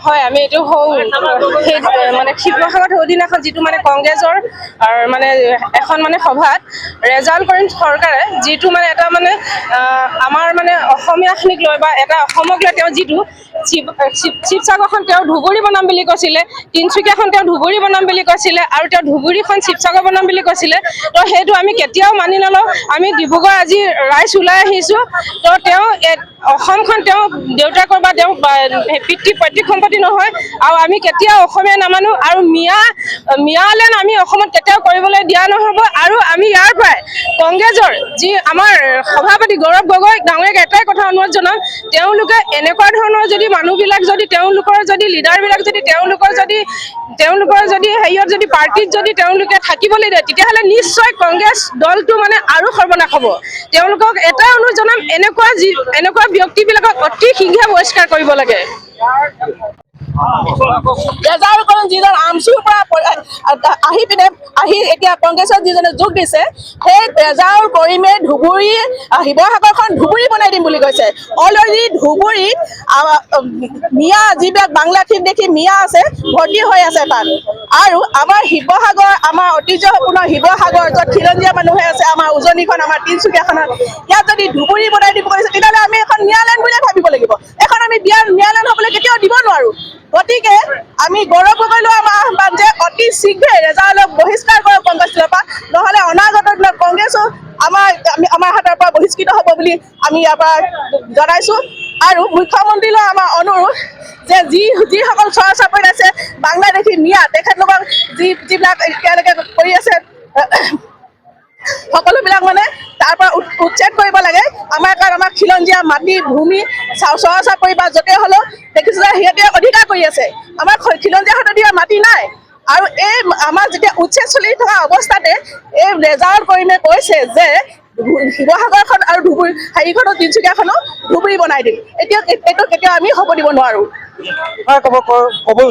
হয় আমি এইটো সেই মানে শিৱসাগৰত সৌদিনাখন যিটো মানে কংগ্ৰেছৰ মানে এখন মানে সভাত ৰেজাল্ট কৰি চৰকাৰে যিটো মানে এটা মানে আমাৰ মানে অসমীয়াখিনিক লৈ বা এটা অসমক লৈ তেওঁ যিটো শিৱসাগৰখন তেওঁ ধুবুৰী বনাম বুলি কৈছিলে, তিনিচুকীয়াখন তেওঁ ধুবুৰী বনাম বুলি কৈছিলে আৰু তেওঁ ধুবুৰীখন শিৱসাগৰ বনাম বুলি কৈছিলে। তো সেইটো আমি কেতিয়াও মানি নলওঁ। আমি ডিব্ৰুগড় আজি ৰাইজ ওলাই আহিছোঁ। তো তেওঁ অসমখন তেওঁ দেউতাকৰ বা তেওঁ পৈতৃক সম্পত্তি নহয় আৰু আমি কেতিয়াও অসমীয়া নামানো আৰু মিয়ালেন আমি অসমত কেতিয়াও কৰিবলৈ দিয়া নহ'ব। আৰু আমি ইয়াৰ পৰাই কংগ্ৰেছৰ যি আমাৰ সভাপতি গৌৰৱ গগৈ ডাঙৰীয়াক এটাই কথা অনুৰোধ জনাম, তেওঁলোকে এনেকুৱা ধৰণৰ যদি মানুহবিলাক যদি তেওঁলোকৰ যদি লিডাৰবিলাক যদি তেওঁলোকৰ যদি হেৰিয়ত যদি পাৰ্টিত যদি তেওঁলোকে থাকিবলৈ দিয়ে, তেতিয়াহ'লে নিশ্চয় কংগ্ৰেছ দলটো মানে আৰু সৰ্বনাশ হ'ব। তেওঁলোকক এটাই অনুৰোধ জনাম, এনেকুৱা ব্যক্তিবিলাকক অতি শীঘ্ৰে বহিষ্কাৰ কৰিব লাগে। ৰেজাউল কৰিম যিজন আমচুৰ পৰা আহি এতিয়া কংগ্ৰেছত যিজনে যোগ দিছে, সেই ৰেজাউল কৰিমে ধুবুৰী শিৱসাগৰখন ধুবুৰী বনাই দিম বুলি কৈছে। অলৰেডি ধুবুৰীত মিয়া যিবিলাক বাংলাদেশী দেখি মিয়া আছে ভৰ্তি হৈ আছে তাত। আৰু আমাৰ শিৱসাগৰ আমাৰ ঐতিহ্যপূৰ্ণ শিৱসাগৰ য'ত খিলঞ্জীয়া মানুহে আছে, আমাৰ উজনিখন আমাৰ তিনিচুকীয়াখনত ইয়াত যদি ধুবুৰী বনাই দিব কৈছে, তেতিয়াহ'লে আমি এখন ন্যায়ালয় বুলিয়ে ভাবিব লাগিব। এখন আমি ন্যায়ালয় হ'বলৈ কেতিয়াও দিব নোৱাৰো। গতিকে আমি গৌৰৱ গগৈলৈ আমাৰ আহ্বান যে অতি শীঘ্ৰে ৰেজাউলক বহিষ্কাৰ কৰক কংগ্ৰেছ দলৰ পৰা, নহ'লে অনাগত দিনত কংগ্ৰেছো আমাৰ হাতৰ পৰা বহিষ্কৃত হ'ব বুলি আমি ইয়াৰ পৰা জনাইছোঁ। আৰু মুখ্যমন্ত্ৰীলৈ আমাৰ অনুৰোধ যে যিসকল চৰ চাপৰিত আছে বাংলাদেশী মিয়া, তেখেতলোকক যিবিলাক তেওঁলোকে কৰি আছে সকলোবিলাক মানে তাৰ পৰা উচ্ছেদ কৰিব লাগে। কাৰণ আমাৰ খিলঞ্জীয়া মাটি ভূমি চৰ চাপৰি বা য'তে হ'লেও দেখিছোঁ যে সিহঁতে অধিকাৰ কৰি আছে। আমাৰ খিলঞ্জীয়া হাতত দিয়া মাটি নাই। আৰু এই আমাৰ যেতিয়া উচ্ছেদ চলি থকা অৱস্থাতে এই ৰেজাউল কৰিমে কৈছে যে শিৱসাগৰখন আৰু হেৰিখনো তিনিচুকীয়াখনো ধুবুৰী বনাই দিম। এইটো কেতিয়াও আমি হ'ব দিব নোৱাৰোঁ।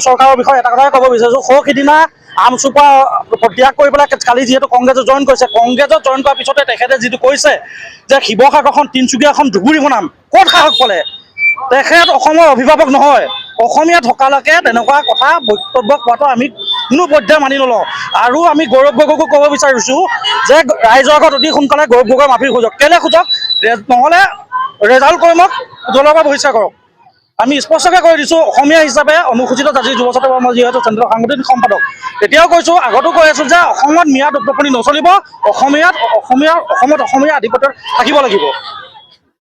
চৰকাৰৰ বিষয়ে এটা কথাই ক'ব বিচাৰিছোঁ, সিদিনা আমচুপা ত্যাগ কৰি পেলাই কালি যিহেতু কংগ্ৰেছত জইন কৰিছে, কংগ্ৰেছত জইন কৰাৰ পিছতে তেখেতে যিটো কৈছে যে শিৱসাগৰখন তিনিচুকীয়াখন ধুবুৰী বনাম, ক'ত সাহস পালে? তেখেত অসমৰ অভিভাৱক নহয়। অসমীয়া থকালৈকে তেনেকুৱা কথা বক্তব্য কোৱাটো আমি কোনো পৰ্যায়ে মানি নলওঁ। আৰু আমি গৌৰৱ গগৈকো ক'ব বিচাৰিছোঁ যে ৰাইজৰ আগত অতি সোনকালে গৌৰৱ গগৈ মাফি খোজক। কেলৈ খোজক? নহ'লে ৰেজাউল কৰিমক দলৰ পৰা বহিষ্কাৰ কৰক। আমি স্পষ্টকৈ কৈ দিছোঁ, অসমীয়া হিচাপে অনুসূচিত জাতি যুৱ ছাত্ৰ মই যিহেতু কেন্দ্ৰীয় সাংগঠনিক সম্পাদক, এতিয়াও কৈছোঁ, আগতো কৈ আছোঁ যে অসমত মিয়া দপদপনি নচলিব। অসমত অসমীয়া আধিপত্য থাকিব লাগিব।